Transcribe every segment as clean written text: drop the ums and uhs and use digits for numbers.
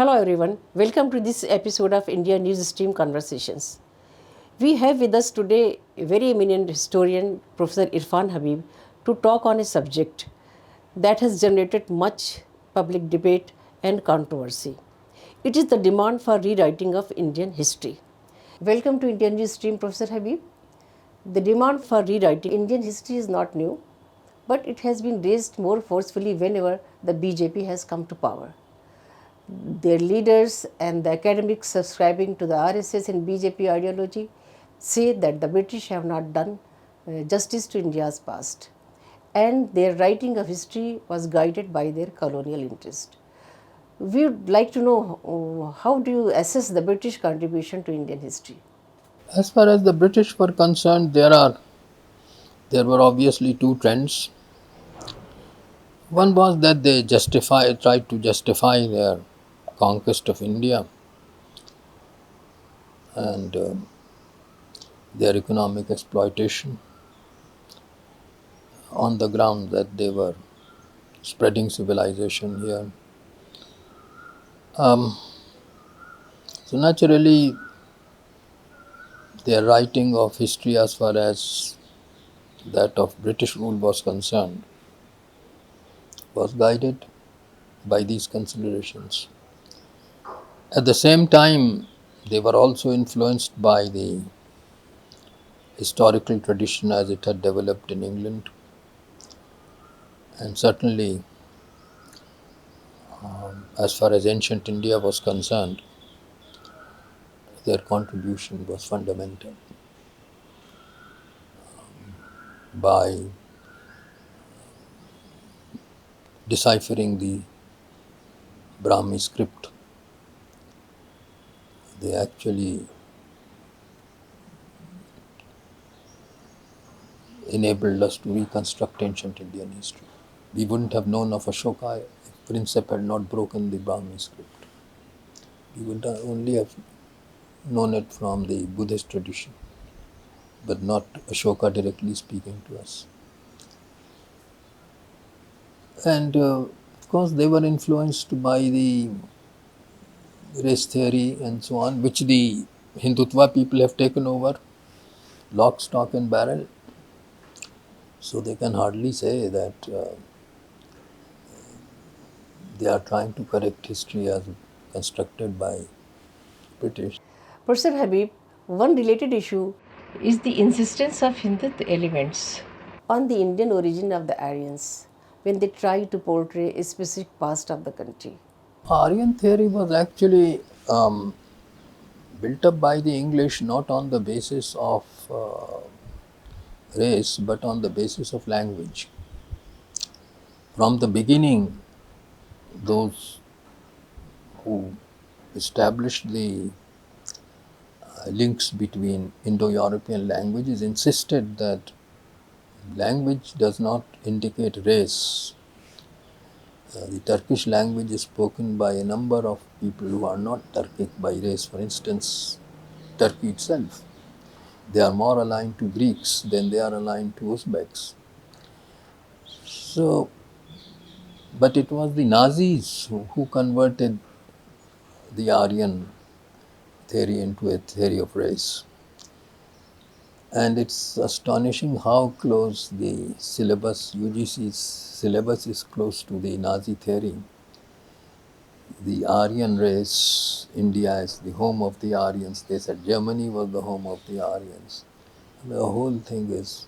Hello everyone, welcome to this episode of India News Stream Conversations. We have with us today a very eminent historian, Prof Irfan Habib, to talk on a subject that has generated much public debate and controversy. It is the demand for rewriting of Indian history. Welcome to Indian News Stream, Professor Habib. The demand for rewriting Indian history is not new, but it has been raised more forcefully whenever the BJP has come to power. Their leaders and the academics subscribing to the RSS and BJP ideology say that the British have not done justice to India's past, and their writing of history was guided by their colonial interest. We would like to know how do you assess the British contribution to Indian history? As far as the British were concerned, there were obviously two trends. One was that they tried to justify their conquest of India and their economic exploitation on the ground that they were spreading civilization here. So naturally, their writing of history as far as that of British rule was concerned was guided by these considerations. At the same time, they were also influenced by the historical tradition as it had developed in England, and certainly, as far as ancient India was concerned, their contribution was fundamental. By deciphering the Brahmi script, they actually enabled us to reconstruct ancient Indian history. We wouldn't have known of Ashoka if Princep had not broken the Brahmi script. We would only have known it from the Buddhist tradition, but not Ashoka directly speaking to us. And of course, they were influenced by the race theory and so on, which the Hindutva people have taken over, lock, stock, and barrel. So they can hardly say that they are trying to correct history as constructed by British. Professor Habib, one related issue is the insistence of Hindu elements on the Indian origin of the Aryans when they try to portray a specific past of the country. Aryan theory was actually built up by the English not on the basis of race but on the basis of language. From the beginning, those who established the links between Indo-European languages insisted that language does not indicate race. The Turkish language is spoken by a number of people who are not Turkic by race. For instance, Turkey itself. They are more aligned to Greeks than they are aligned to Uzbeks. So, but it was the Nazis who converted the Aryan theory into a theory of race. And it's astonishing how close the syllabus, UGC's syllabus is close to the Nazi theory. The Aryan race, India is the home of the Aryans. They said Germany was the home of the Aryans. The whole thing is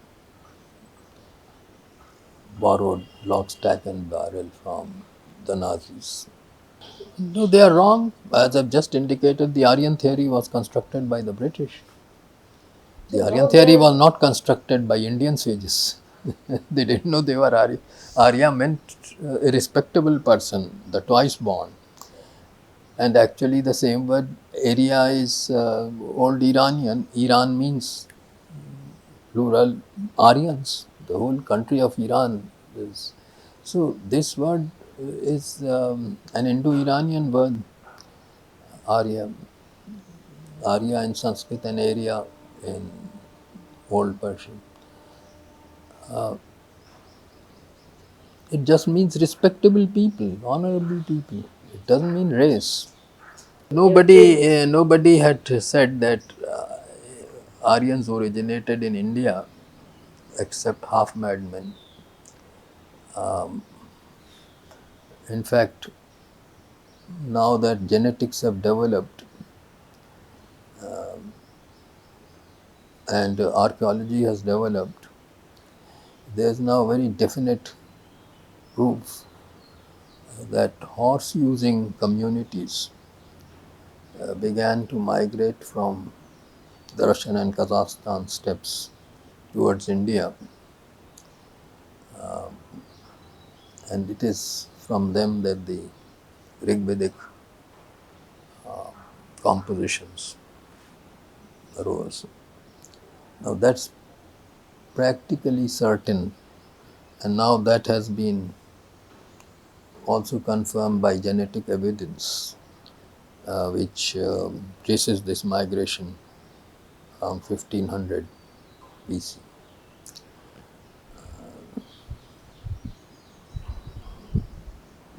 borrowed lock, stock and barrel from the Nazis. No, they are wrong. As I've just indicated, the Aryan theory was constructed by the British. The Aryan theory was not constructed by Indian sages. They didn't know they were Arya. Arya meant a respectable person, the twice born. And actually the same word, Arya, is old Iranian. Iran means plural Aryans. The whole country of Iran is. So this word is an Indo-Iranian word, Arya. Arya in Sanskrit and Arya in Old Persian. It just means respectable people, honorable people. It doesn't mean race. Nobody had said that Aryans originated in India except half madmen. In fact, now that genetics have developed and archaeology has developed, there is now very definite proof that horse using communities began to migrate from the Russian and Kazakhstan steppes towards India, and it is from them that the Rigvedic compositions arose. Now that's practically certain, and now that has been also confirmed by genetic evidence, which traces this migration around 1500 BC.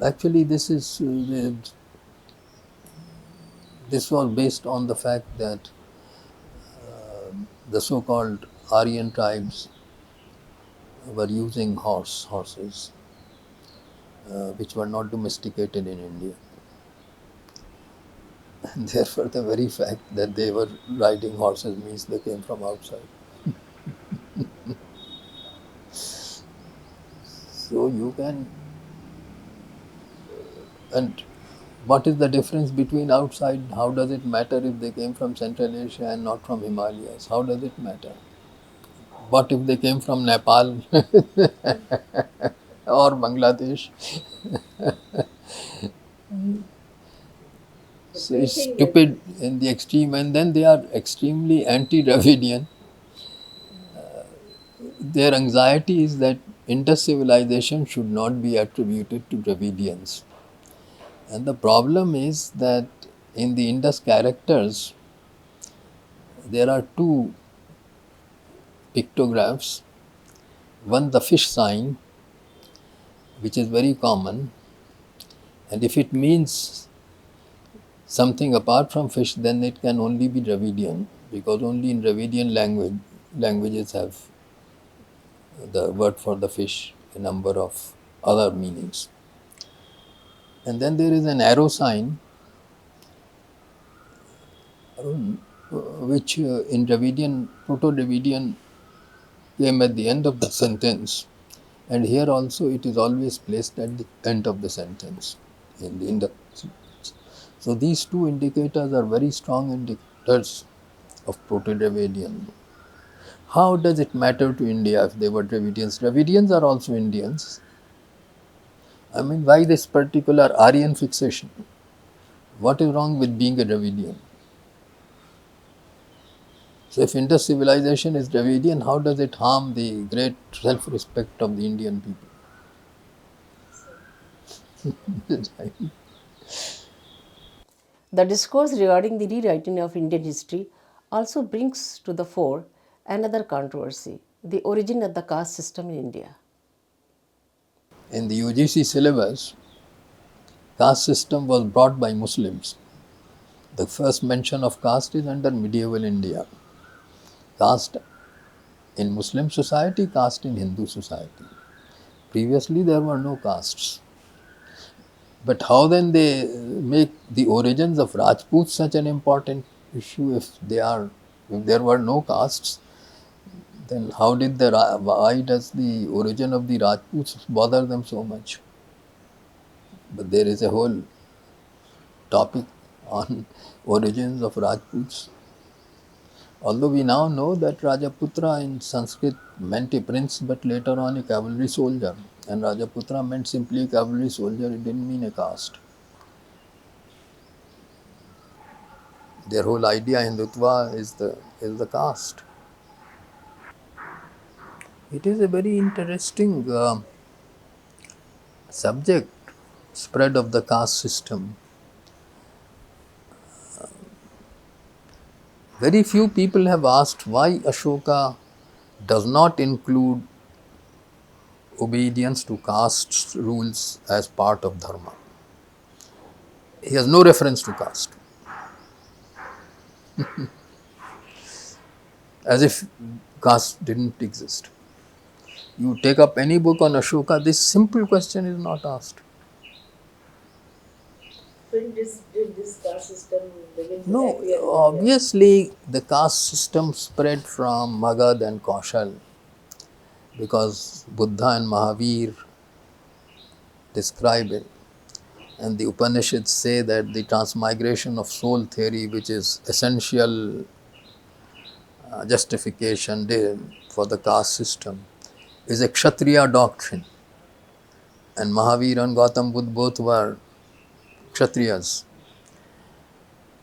Actually, this was based on the fact that the so-called Aryan tribes were using horses, which were not domesticated in India. And therefore, the very fact that they were riding horses means they came from outside. So you can, and what is the difference between outside? How does it matter if they came from Central Asia and not from Himalayas? How does it matter? What if they came from Nepal or Bangladesh? So it's stupid in the extreme, and then they are extremely anti-Dravidian. Their anxiety is that Indus civilization should not be attributed to Dravidians. And the problem is that in the Indus characters, there are two pictographs. One, the fish sign, which is very common, and if it means something apart from fish, then it can only be Dravidian, because only in Dravidian languages have the word for the fish a number of other meanings. And then there is an arrow sign, which in Dravidian, Proto-Dravidian came at the end of the sentence, and here also it is always placed at the end of the sentence in the Indus. So these two indicators are very strong indicators of Proto-Dravidian. How does it matter to India if they were Dravidians? Dravidians are also Indians. I mean, why this particular Aryan fixation? What is wrong with being a Dravidian? So if Indus civilization is Dravidian, how does it harm the great self-respect of the Indian people? The discourse regarding the rewriting of Indian history also brings to the fore another controversy, the origin of the caste system in India. In the UGC syllabus, caste system was brought by Muslims. The first mention of caste is under medieval India. Caste in Muslim society, caste in Hindu society. Previously there were no castes. But how then they make the origins of Rajputs such an important issue if there were no castes? Then why does the origin of the Rajputs bother them so much? But there is a whole topic on origins of Rajputs. Although we now know that Rajaputra in Sanskrit meant a prince, but later on a cavalry soldier. And Rajaputra meant simply a cavalry soldier, it didn't mean a caste. Their whole idea in Hindutva is the caste. It is a very interesting subject, spread of the caste system. Very few people have asked why Ashoka does not include obedience to caste rules as part of dharma. He has no reference to caste. as if caste didn't exist. You take up any book on Ashoka, this simple question is not asked. When did this caste system begin to No, appear in India? obviously the caste system spread from Magad and Kaushal because Buddha and Mahavir describe it. And the Upanishads say that the transmigration of soul theory, which is essential justification for the caste system, is a Kshatriya doctrine. And Mahavir and Gautam Buddha both were Kshatriyas.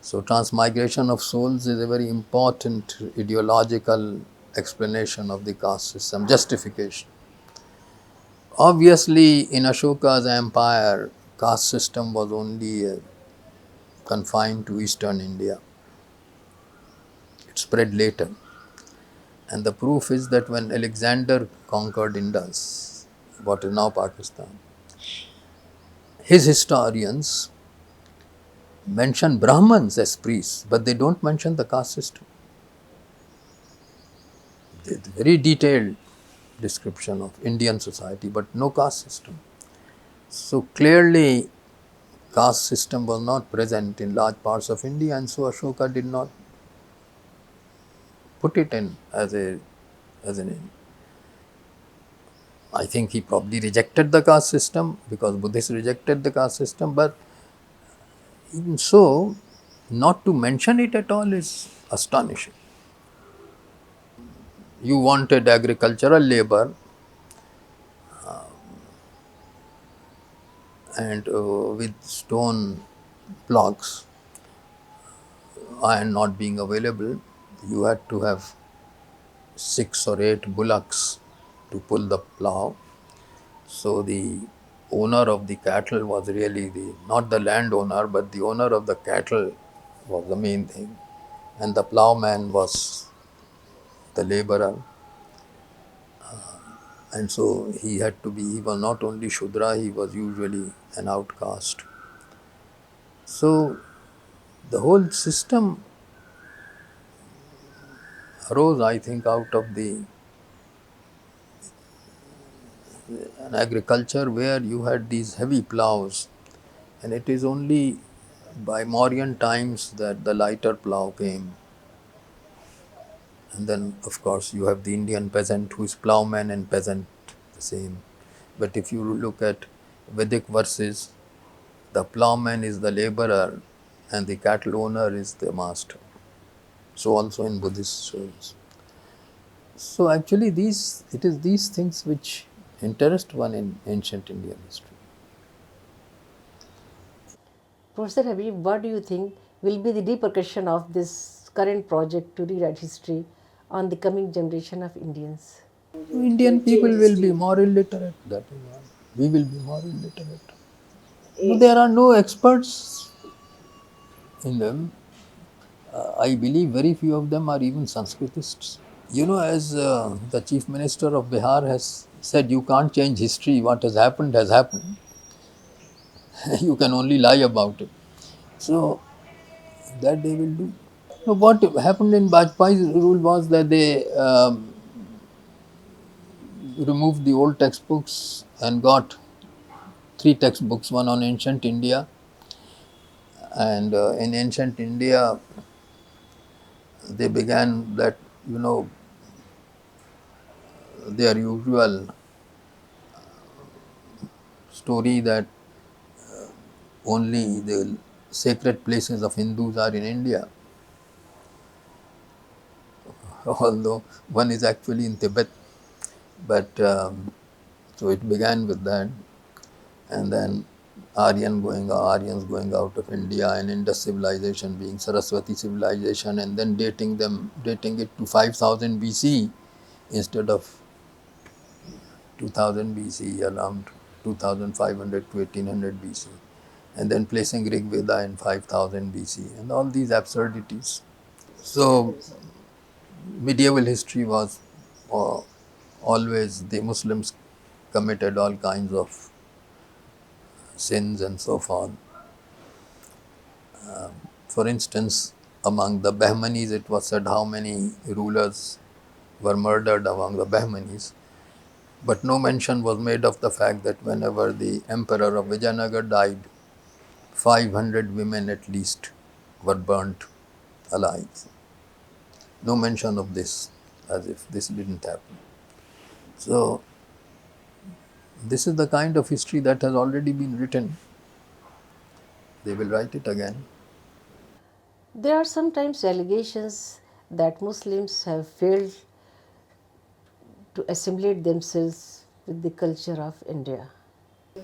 So, transmigration of souls is a very important ideological explanation of the caste system, justification. Obviously, in Ashoka's empire, caste system was only confined to eastern India. It spread later. And the proof is that when Alexander conquered Indus, what is now Pakistan, his historians mention Brahmins as priests, but they don't mention the caste system. It's very detailed description of Indian society, but no caste system. So clearly, caste system was not present in large parts of India, and so Ashoka did not put it in as an. I think he probably rejected the caste system because Buddhists rejected the caste system, but even so, not to mention it at all is astonishing. You wanted agricultural labor and with stone blocks, iron not being available, you had to have 6 or 8 bullocks to pull the plough. So the owner of the cattle was really not the landowner, but the owner of the cattle was the main thing, and the ploughman was the laborer. And so he was not only Shudra, he was usually an outcast. So the whole system arose, I think, out of an agriculture where you had these heavy plows, and it is only by Mauryan times that the lighter plow came. And then, of course, you have the Indian peasant who is plowman and peasant the same. But if you look at Vedic verses, the plowman is the laborer and the cattle owner is the master. So also in Buddhist stories. So actually it is these things which interest one in ancient Indian history. Professor Habib, what do you think will be the repercussion of this current project to rewrite history on the coming generation of Indians? Indian people will be more illiterate, that is why. We will be more illiterate. No, there are no experts in them. I believe very few of them are even Sanskritists. You know, as the Chief Minister of Bihar has said, you can't change history. What has happened has happened. You can only lie about it. So, that they will do. So, what happened in Bajpayee's rule was that they removed the old textbooks and got 3 textbooks, one on ancient India. And in ancient India, they began that, their usual story that only the sacred places of Hindus are in India, although one is actually in Tibet. But so it began with that, and then Aryans going out of India, and Indus civilization being Saraswati civilization, and then dating it to 5000 BC instead of 2000 BC, around 2500 to 1800 BC, and then placing Rig Veda in 5000 BC, and all these absurdities. So, medieval history was always the Muslims committed all kinds of sins and so forth. For instance, among the Bahmanis, it was said how many rulers were murdered among the Bahmanis. But no mention was made of the fact that whenever the emperor of Vijayanagar died, 500 women at least were burnt alive. No mention of this, as if this didn't happen. So, this is the kind of history that has already been written. They will write it again. There are sometimes allegations that Muslims have failed to assimilate themselves with the culture of India.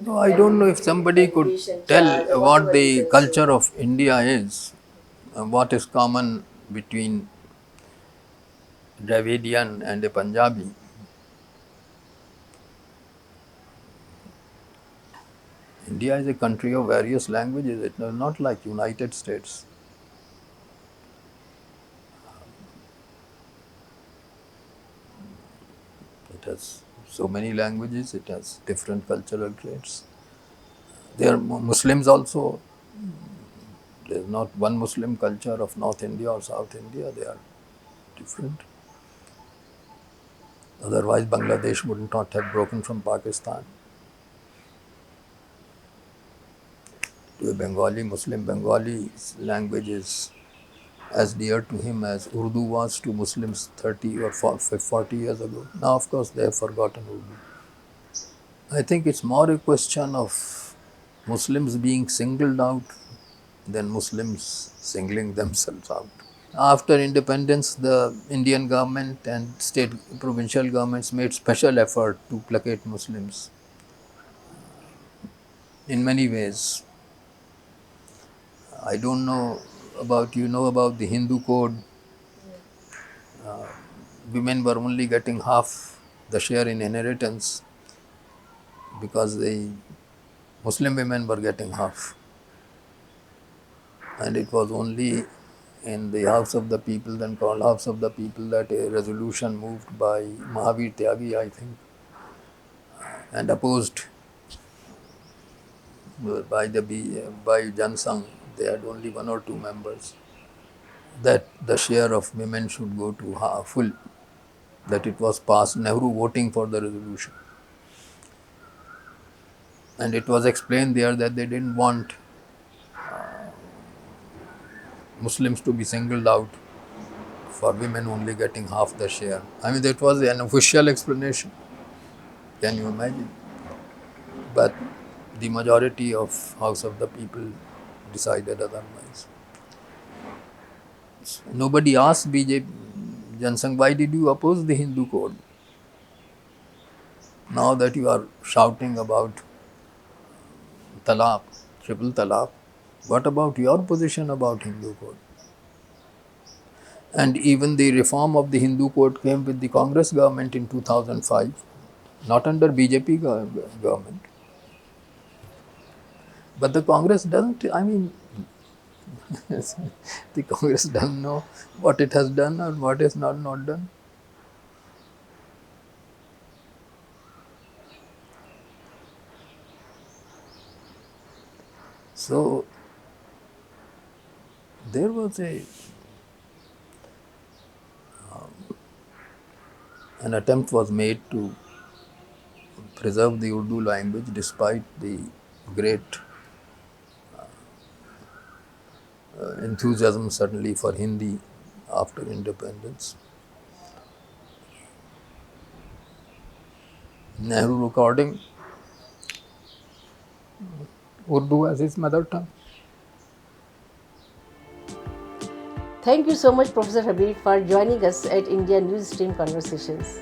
No, I don't know if somebody could tell what the culture of India is, what is common between Dravidian and a Punjabi. India is a country of various languages. It is not like United States. It has so many languages. It has different cultural traits. There are Muslims also. There is not one Muslim culture of North India or South India. They are different. Otherwise, Bangladesh would not have broken from Pakistan. To a Bengali Muslim, Bengali language is as dear to him as Urdu was to Muslims 30 or 40 years ago. Now, of course, they have forgotten Urdu. I think it's more a question of Muslims being singled out than Muslims singling themselves out. After independence, the Indian government and state provincial governments made special effort to placate Muslims in many ways. I don't know about, you know about the Hindu code. Women were only getting half the share in inheritance because the Muslim women were getting half. And it was only in the House of the People, then called House of the People, that a resolution moved by Mahavir Tyagi, I think, and opposed by Jansangh. They had only one or two members, that the share of women should go to full, that it was passed, Nehru voting for the resolution. And it was explained there that they didn't want Muslims to be singled out for women only getting half the share. I mean, that was an official explanation. Can you imagine? But the majority of House of the People decided otherwise. Nobody asked BJP Jansangh, why did you oppose the Hindu code? Now that you are shouting about talaq, triple talaq, what about your position about Hindu code? And even the reform of the Hindu code came with the Congress government in 2005, not under BJP government. But the Congress doesn't, I mean, the Congress doesn't know what it has done or what is not done. So, there was an attempt was made to preserve the Urdu language despite the great enthusiasm certainly for Hindi after independence. Nehru recording Urdu as his mother tongue. Thank you so much, Professor Habib, for joining us at India News Stream Conversations.